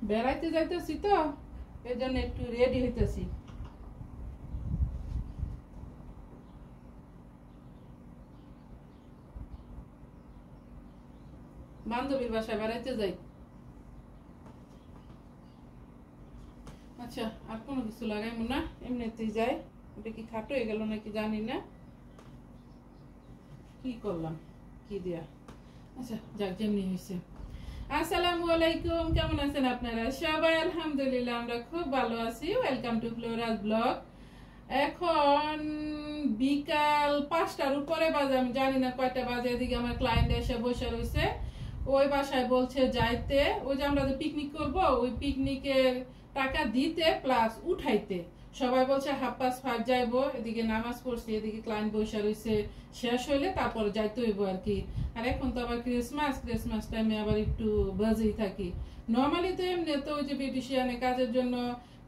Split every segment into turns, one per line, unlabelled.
বেড়াইতে যাইতেছি তো এই জন্য একটু রেডি হইতেছি। বান্ধবীর বাসায় বেড়াইতে যাই। আচ্ছা, আর কোনো কিছু লাগাইব না, এমনিতেই যাই। ওটা কি খাটো হয়ে গেল নাকি জানি না, কি করলাম কি দিয়া। আচ্ছা যাক, যেমনি হয়েছে। আসসালামু আলাইকুম, কেমন আছেন আপনারা সবাই? আলহামদুলিল্লাহ আমরা খুব ভালো আছি। Welcome to Flora's blog. এখন বিকাল 5টার উপরে বাজে, আমি জানি না কয়টা বাজে। এদিকে আমার ক্লায়েন্ট এসে বসে রয়েছে, ওই বাসায় বলছে যাইতে। ওই যে আমরা যে পিকনিক করবো, ওই পিকনিকের টাকা দিতে প্লাস উঠাইতে। সবাই বলছে 5:30 যাইবো। এদিকে নামাজ পড়ছি, এদিকে ক্লায়েন্ট বসে রয়েছে, শেষ হইলে তারপরে যাইতে হইব আর কি। আর এখন তো আবার ক্রিসমাস টাইমে আবার একটু বাজেই থাকি। নর্মালি তো এমনি তো ওই যে বিউটিশিয়ানে কাজের জন্য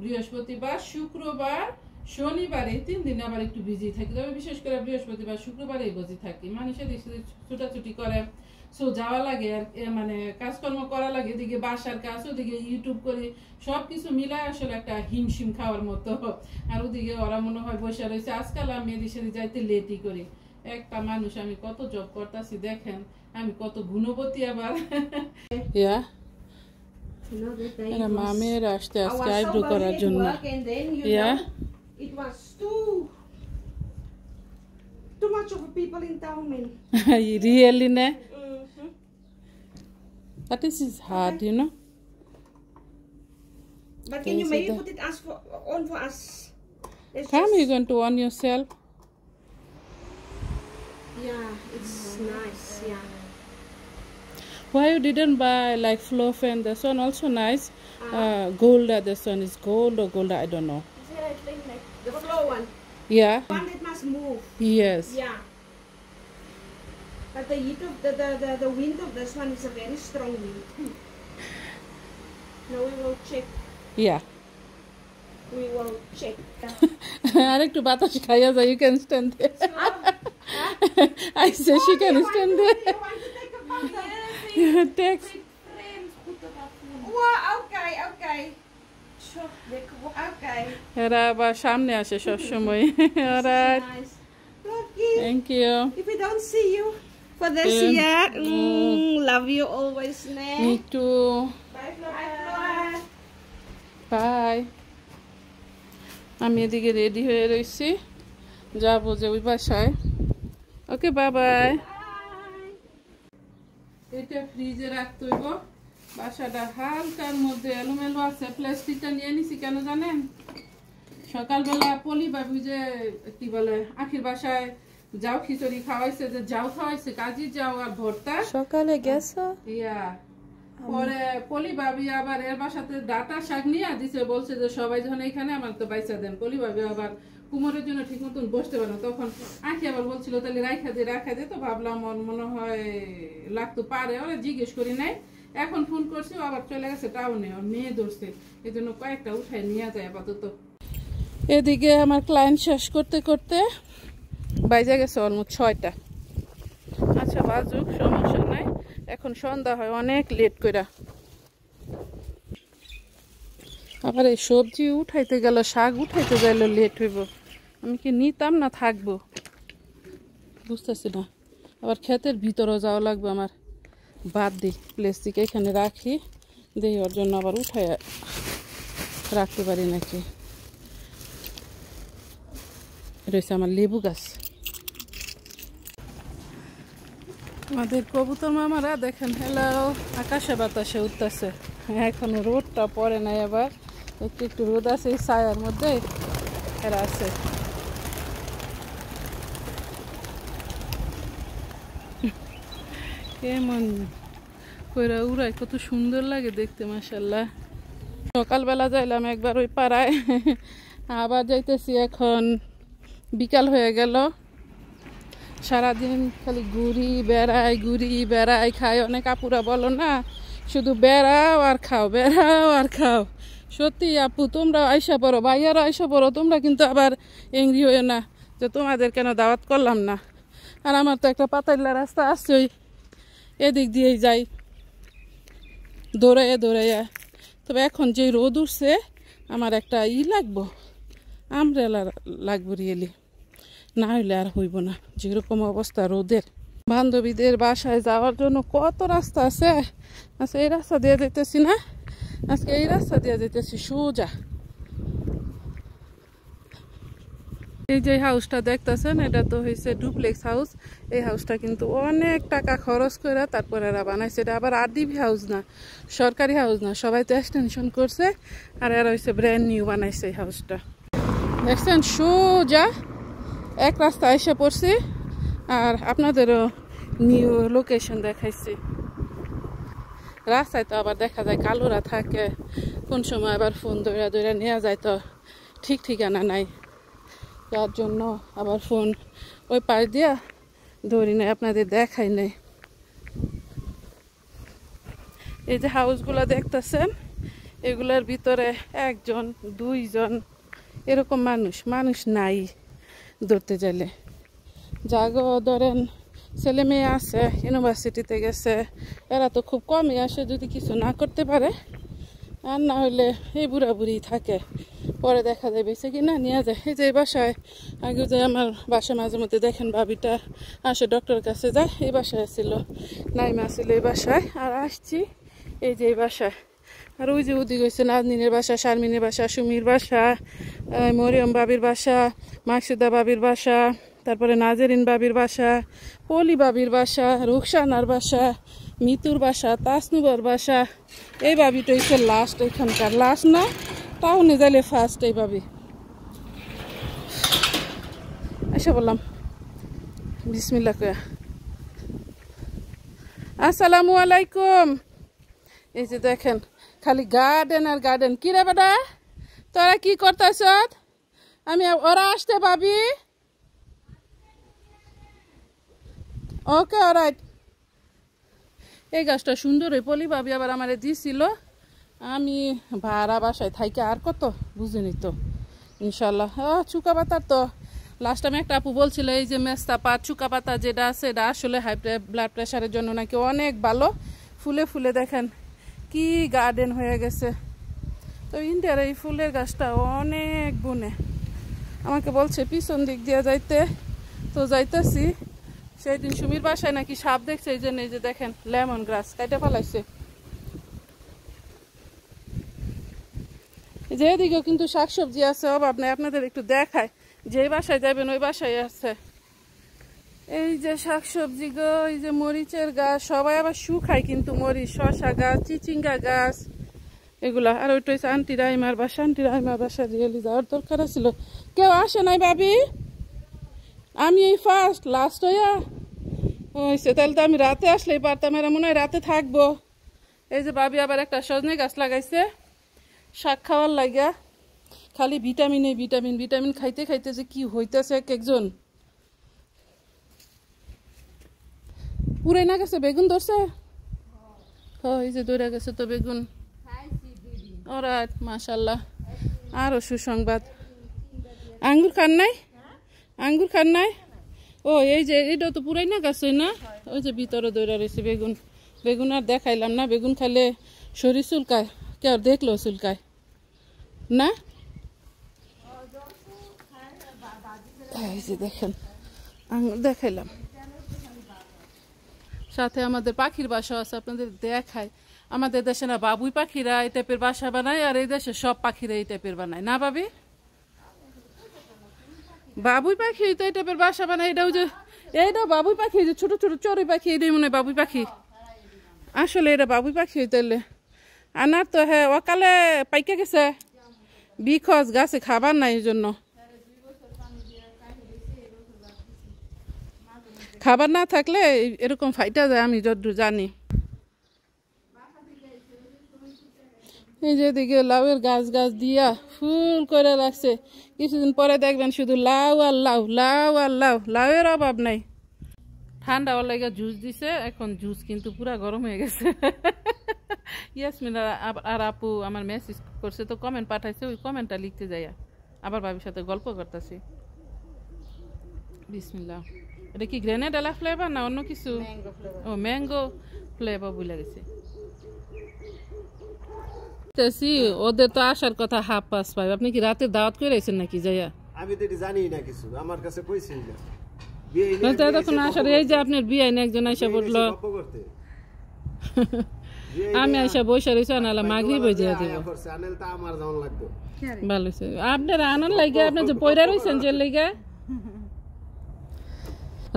বৃহস্পতিবার, শুক্রবার, শনিবার এই 3 দিন আবার একটু বিজি থাকি। তবে বিশেষ করে বৃহস্পতিবার শুক্রবারেই বিজি থাকি। মানুষের ছুটাছুটি করে, সো যাওয়া লাগে আর মানে কাজকর্ম করা লাগে। এদিকে বাসার কাজ, ওদিকে ইউটিউব করি, সবকিছু মিলায় আসলে একটা হিমশিম খাওয়ার মতো। আর ওদিকে ওরা মনে হয় বসে রয়েছে। আজকাল আমি এদিক সেদিক যাইতে লেটই করি। একটা মানুষ, আমি কত জব করতেছি দেখেন, আমি কত গুণবতী আবার। মামের আসতে আজকে আইব্রো করার জন্য।
It was too much of people in town, man.
Really, ne? But this is hard, you know.
But can you maybe put it on for us?
Come, you're going to on yourself.
Yeah, it's nice. Yeah.
Why you didn't buy like floor fan? This one also nice. Gold. This one is gold or gold. I don't know.
Is it like the floor one?
Yeah.
One that must move.
Yes.
Yeah. But the heat of the wind of this one is a very strong wind. Now we will check.
Yeah.
We will check.
আরেকটু বাতাস খাইয়া যায়, you can stand there. I say she can stand there.
You want to take a photo?
Text.
Wow, okay. Okay.
এরা আবার সামনে আসে সব সময়। Alright.
Nice. Lucky.
Thank you.
If we don't see you for this year, love you always, ne?
Me too.
Bye, Flora.
Bye. আমি এদিকে ready হয়ে রয়েছি, যাবো যে ওই বাসায়। ওকে, বাই বাই। এটা ফ্রিজে রাখতে হইব। বাসাটা হালকার মধ্যে এলোমেলো আছে। প্লাস্টিকটা নিয়ে নিছি কেন জানেন? সকালবেলা পলি বাবু যে কি বলে আখির বাসায় যাও খিচুড়ি খাওয়াইছে, যে যাও খাওয়াইছে, কাজী যাও আর ভর্তা
সকালে গেছো।
ইয়া পরে পলি ভাবি আবার এর বাসাতে ডাটা শাক নিয়ে দিছে, বলছে যে সবাই যখন এখানে আমার তো বাইসা দেন। পলি ভাবি আবার কুমোরের জন্য ঠিক মতন বসতে পারে না। তখন আঁকি আবার বলছিল তাহলে রাখা দে। তো ভাবলাম ওর মনে হয় লাগতো পারে, ওরা জিজ্ঞেস করি নাই। এখন ফোন করছি, আবার চলে গেছে টাউনে, ওর মেয়ে ধরছে, এই জন্য কয়েকটা উঠায় নিয়ে যায় আপাতত। এদিকে আমার ক্লায়েন্ট শেষ করতে করতে বাইজা গেছে অলমোস্ট 6টা। আচ্ছা বাজুক, সমস্যা নাই। এখন সন্ধ্যা হয় অনেক লেট কইরা। আবার এই সবজি উঠাইতে গেল, শাক উঠাইতে গেল লেট হইব। আমি কি নিতাম না থাকবো বুঝতেছি না। আবার ক্ষেতের ভিতরেও যাওয়া লাগবে আমার। বাদ দিই, প্লাস্টিক এখানে রাখি, দেই ওর জন্য আবার উঠাই রাখতে পারি নাকি। রয়েছে আমার লেবু গাছ। আমাদের কবুতর মামারা দেখেন হেলো আকাশে বাতাসে উঠতেছে। এখনো রোদটা পড়ে নাই, আবার একটু রোদ আছে, এই ছায়ার মধ্যে এরা আছে। কেমন কইরা উড়ায়, কত সুন্দর লাগে দেখতে, মাশাআল্লাহ। সকালবেলা যাইলাম একবার ওই পাড়ায়, আবার যাইতেছি। এখন বিকাল হয়ে গেল। সারাদিন খালি ঘুরি বেড়াই খাই। অনেক আপুরা বলো না শুধু বেড়াও আর খাও। সত্যি আপু, তোমরা আইসা পড়ো, ভাইয়ারা আইসা পড়ো। তোমরা কিন্তু আবার এংরি হয়ে না যে তোমাদের কেন দাওয়াত করলাম না। আর আমার তো একটা পাতাইলা রাস্তা আসছেই, এদিক দিয়েই যাই দৌড়াইয়া। তবে এখন যে রোদ উঠছে আমার একটা লাগবো, আমব্রেলা লাগবো রিয়েলি, না হইলে আর হইব না যেরকম অবস্থা রোদের। বান্ধবীদের বাসায় যাওয়ার জন্য কত রাস্তা আছে। আচ্ছা এই রাস্তা দিয়ে যেতেছি না, আজকে এই রাস্তা দিয়ে যেতেছি সোজা। এই যে হাউসটা দেখতেছেন এটা তো হয়েছে ডুপ্লেক্স হাউস। এই হাউসটা কিন্তু অনেক টাকা খরচ করে তারপরে এরা বানাইছে। এটা আবার আরডিবি হাউস না, সরকারি হাউস না, সবাই তো এক্সটেনশন করছে আর এরা হয়েছে ব্র্যান্ড নিউ বানাইছে এই হাউসটা। দেখছেন সোজা এক রাস্তা এসে পড়ছি আর আপনাদেরও নিউ লোকেশন দেখাইছি। রাস্তায় তো আবার দেখা যায় কালোরা থাকে, কোন সময় আবার ফোন দৌড়া দৌড়া নেওয়া যায়, তো ঠিক ঠিকানা নাই, যার জন্য আবার ফোন ওই পাশ দিয়া ধরি নাই, আপনাদের দেখাই নাই। এই যে হাউসগুলো দেখতেছেন এগুলার ভিতরে একজন দুইজন এরকম মানুষ নাই ধরতে চাইলে। জাগো ধরেন ছেলে মেয়ে আছে ইউনিভার্সিটিতে গেছে, এরা তো খুব কমই আসে যদি কিছু না করতে পারে, আর না হলে এই বুড়া বুড়ি থাকে, পরে দেখা যায় বেঁচে কিনা নিয়ে যায়। এই যে বাসায় আগে যে আমার বাসায় মাঝে মধ্যে দেখেন ভাবিটা আসে ডক্টরের কাছে যায়, এই বাসায় আসছিল, নাইমা আসছিল এই বাসায়, আর আসছি এই যে এই বাসায়। আর ওই যে ওদিকে হয়েছে নাজনীনের বাসা, শারমিনের বাসা, সুমির বাসা, মরিয়ম বাবির বাসা, মাকসুদা বাবির বাসা, তারপরে নাজেরিন বাবির বাসা, পলি বাবির বাসা, রুকসানার বাসা, মিতুর বাসা, তাসনুবার বাসা। এই বাবিটা হচ্ছে লাস্ট, এখানকার লাস্ট না, টাউনে যাইলে ফার্স্ট এই বাবি। এসে বললাম বিসমিল্লাহ কয়া আসসালামু আলাইকুম। এই যে দেখেন খালি গার্ডেন আর গার্ডেন। কি রে বেটা তোরা কি করতেছ? আমি ওরা আসতে ভাবি। Okay alright. এই গাছটা সুন্দর, ওই পলি ভাবি আবার আমারে দিছিল, আমি ভাড়া বাসায় থাইকে আর কত বুঝিনি তো ইনশাল্লাহ। চুকা পাতার তো লাস্ট টাইম একটা আপু বলছিল এই যে মেস্তা পাতা চুকা পাতা যেটা আছে এটা আসলে হাই ব্লাড প্রেশারের জন্য নাকি অনেক ভালো। ফুলে ফুলে দেখেন কি গার্ডেন হয়ে গেছে। তো ইন্ডিয়ার এই ফুলের গাছটা অনেক বনে, আমাকে বলছে পিছন দিক দিয়ে যাইতে, তো যাইতেছি। সেই দিন সুমির বাসায় নাকি সাপ দেখছে, এই জন্য এই যে দেখেন লেমন গ্রাস কাইটা ফেলাইছে। যে এদিকেও কিন্তু শাকসবজি আছে, অভাব নাই। আপনাদের একটু দেখায়, যে বাসায় যাবেন ওই বাসায় আছে এই যে শাকসবজি গো, এই যে মরিচের গাছ, সবাই আবার শুকায় কিন্তু মরিচ, শশা গাছ, চিচিঙ্গা গাছ এগুলা। আর ওইটা হচ্ছে আন্টি রাইমার বাসা। আন্টি রাইমার বাসা রিয়েলি যাওয়ার দরকার ছিল, কেউ আসে নাই ভাবি, আমি এই ফার্স্ট লাস্ট হইয়া হয়েছে। তাহলে তো আমি রাতে আসলেই পারতাম, এরা মনে হয় রাতে থাকবো। এই যে ভাবি আবার একটা সজনে গাছ লাগাইছে শাক খাওয়ার লাগিয়া, খালি ভিটামিন এই ভিটামিন ভিটামিন খাইতে খাইতে যে কি হইতেছে এক একজন। পুরাই না গেছে বেগুন ধরছে, এই যে দৌড়া গেছে তো বেগুন। অলরাইট মাশাল্লাহ। আরো সুসংবাদ, আঙ্গুর খান নাই? আঙ্গুর খান নাই? ও এই যে এটা তো পুরাই না গেছে না, ওই যে ভিতরে দৌড়া রয়েছে বেগুন। বেগুন আর দেখাইলাম না, বেগুন খাইলে শরীর চুলকায়, কেউ দেখলো চুলকায় না। এই যে দেখেন আঙ্গুর দেখাইলাম, সাথে আমাদের পাখির বাসা আছে, আপনাদের দেখায়। আমাদের দেশে না বাবুই পাখিরা এই টাইপের বাসা বানায়, আর এই দেশে সব পাখিরা এই টাইপের বানায় না ভাবি? বাবুই পাখি তো এই টাইপের বাসা বানায়। এটাও যে এইটাও বাবুই পাখি, যে ছোট ছোট চড়ুই পাখি, এটাই মনে হয় বাবুই পাখি। আসলে এটা বাবুই পাখি হইতে আনার তো হ্যাঁ অকালে পাইকে গেছে, বিকজ গাছে খাবার নাই, এই জন্য খাবার না থাকলে এরকম ফাইটা যায়, আমি যতদূর জানি। এই যে দিকে লাউয়ের গাছ গাছ দিয়া ফুল করে রাখছে, কিছুদিন পরে দেখবেন শুধু লাউ আর লাউ, লাউ আর লাউ, লাউয়ের অভাব নাই। ঠান্ডা ওর লাগে জুস দিছে, এখন জুস কিন্তু পুরা গরম হয়ে গেছে। ইয়াসমিন আর আপু আমার মেসেজ করছে, তো কমেন্ট পাঠাইছে, ওই কমেন্টটা লিখতে যাই, আবার ভাবির সাথে গল্প করতেছি। বিসমিল্লাহ। এটা কি গ্রেনেডালা ফ্লেভার না অন্য কিছু? ও ম্যাঙ্গো ফ্লেভার বলে গেছে। যাইতেছি ওদের তো আসার কথা 5:30 আপনি কি রাতে দাওয়াত করে আইছেন নাকি যাইয়া
আমি তো এটা জানি না কিছু আমার কাছে কইছে না
তখন আসার এই যে আপনার বিয়ে না একজন আইসা পড়লো আমি আইসা বসে রয়েছি নাহলে মাগরিব হয়ে যায় দেব
আমার যেমন লাগতো
ভালো হয়েছে আপনার আনন্দ লাগে আপনি যে পয়রা রয়েছেন যে লেগে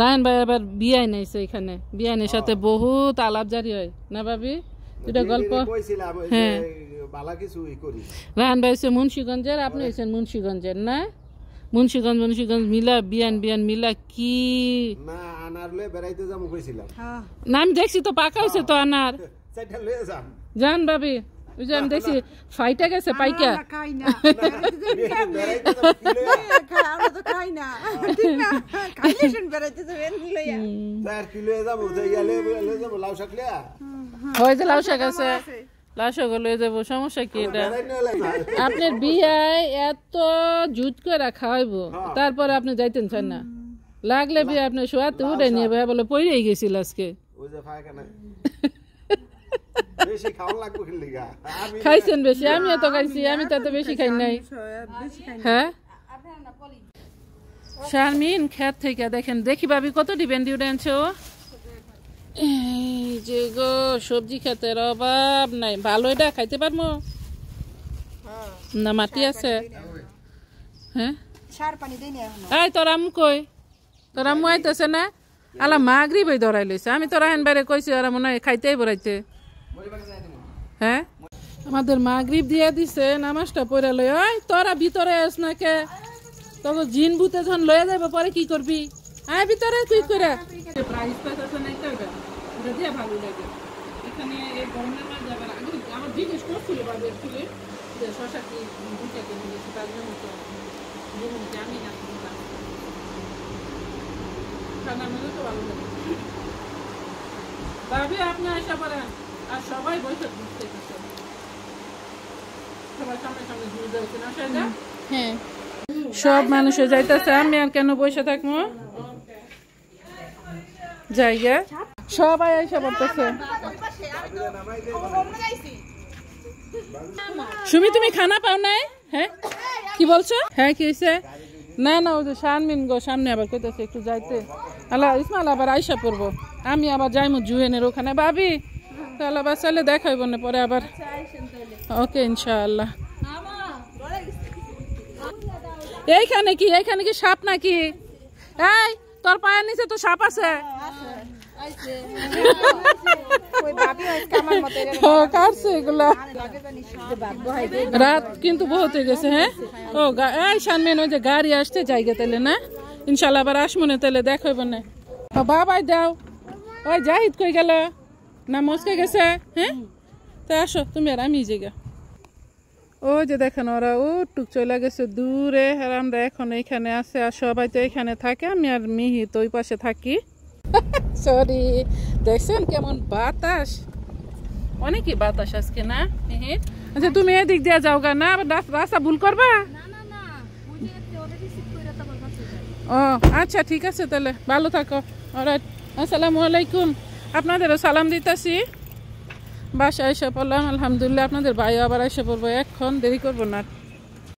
রায়ন ভাই আবার বিয়ে নাইছে এখানে বিয়ানের সাথে বহুত আলাপ জারি হয় না ভাবি দুটা গল্প হ্যাঁ রায়ন ভাই হচ্ছে মুন্সিগঞ্জের আপনি হচ্ছেন মুন্সিগঞ্জের না মুন্সিগঞ্জ মিলা বিয়ান মিলা কি
না আনার লয়ে বেড়াইতে যাবো কইছিলাম
না আমি দেখছি তো পাকা হইছে তো আনার
চাইটা লয়ে যান
জান ভাবি ওই যে আমি দেখছি ফাইটা গেছে পাইকা
খাই না বেড়াইতে যাব কি লয়ে আমরা তো খাই না ঠিক না খাইলেন বেড়াইতে যাবেন লইয়া
তার কি লয়ে যাবো যাইয়া লয়ে যাবো লাউ শাক লিয়া
হয় যে লাউ শাক আছে লাউ শাক লয়ে যাবো সমস্যা কি এটা আপনার বিয়ায় এত জুত করে খাওয়াইবো তারপরে আপনি যাইতেন চান না লাগলে বিয়ে আপনি শোয়াতে উঠে নিয়ে ভাই বলে পইরেই গেছিল আজকে
ওই যে ফায়খানা বেশি খাওয়া লাগবে কি লিগা
খাইছেন বেশি আমিও তো খাইছি আমি তো এত বেশি খাই নাই হ্যাঁ শারমিন খেত থেকে দেখেন দেখি ভাবি কত ভেন্ডি উঠে আনছে ও এই যে গো সবজি খেতের অভাব নাই ভালো এটা খাইতে পারবো না মাটি আছে হ্যাঁ
সার পানি দেই না এখন
এই তোর আম্মু কই তোর আম্মু আইতেছে না আলা মাগরিব হই ধরাই লইছে আমি তো রায়ন বাইরে কইছি ওরা মনে হয় খাইতেই বরাইতে হ্যাঁ আমাদের মাগরিব দিয়ে দিছে নামাজটা পড়ে লই ওই তোরা ভিতরে আস না কে তবে জিন ভূতে যখন লয়ে যাবে পরে কি করবি আয় ভিতরে কুইক করে প্রাইস পাস আছে না এটা এটা দিয়ে ভালো লাগে এখানে এই গরমের মাঝে আবার আগে আমার জিজ্ঞেস করছিল বাবা একটুলে যে শশা কি দুটা কিনে নিয়েছি তার জন্য তো যেমন জানি না খানা মনে তো ভালো লাগে ভাবি আপনি আসা পারেন আর সবাই বসে ঘুরতে গেছে সবাই সামনে সামনে ঘুরে যাচ্ছে না সেটা হ্যাঁ সব মানুষে যাইতেছে আমি আর কেন বসে থাকবো জায়গা সবাই এসে পড়তেছে সুমি তুমি খানা পাও নাই হ্যাঁ কি বলছো হ্যাঁ কি হয়েছে না না ওই যে শারমিন গো সামনে আবার কইতেছে একটু যাইতে আল্লাহ ইসমাইল আবার আইসা পড়বো আমি আবার যাইমু জুয়েনের ওখানে ভাবি তাহলে আবার চলে দেখাইব না পরে আবার ওকে ইনশাআল্লাহ এইখানে কি সাপ নাকি এই তোর পায়ের নিচে তো সাপ আছে রাত কিন্তু বহুত হয়ে গেছে হ্যাঁ ও এই সামনে ওই যে গাড়ি আসতে জায়গা তাইলে না ইনশাল্লাহ আবার আসবো না তাহলে দেখাইব না বাবাই দাও ওই জাহিদ কই গেল না মস্কে গেছে হ্যাঁ তা আসো তুমি আর আমি জায়গা ও যে দেখেন ওরা ও টুক চলে গেছে দূরে আর আমরা এখন এইখানে আছে আর সবাই তো এখানে থাকে আমি আর মিহি তো ওই পাশে থাকি সরি দেখছেন কেমন বাতাস অনেকই বাতাস আজকে না মিহি আচ্ছা তুমি এদিক দিয়ে যাও গা না রাস্তা ভুল করবা ও আচ্ছা ঠিক আছে তাহলে ভালো থাকো অলরাইট আসসালামু আলাইকুম আপনাদেরও সালাম দিতেছি বাসায় এসে পড়লাম আলহামদুলিল্লাহ আপনাদের ভাই আবার এসে পড়বো এখন দেরি করবো না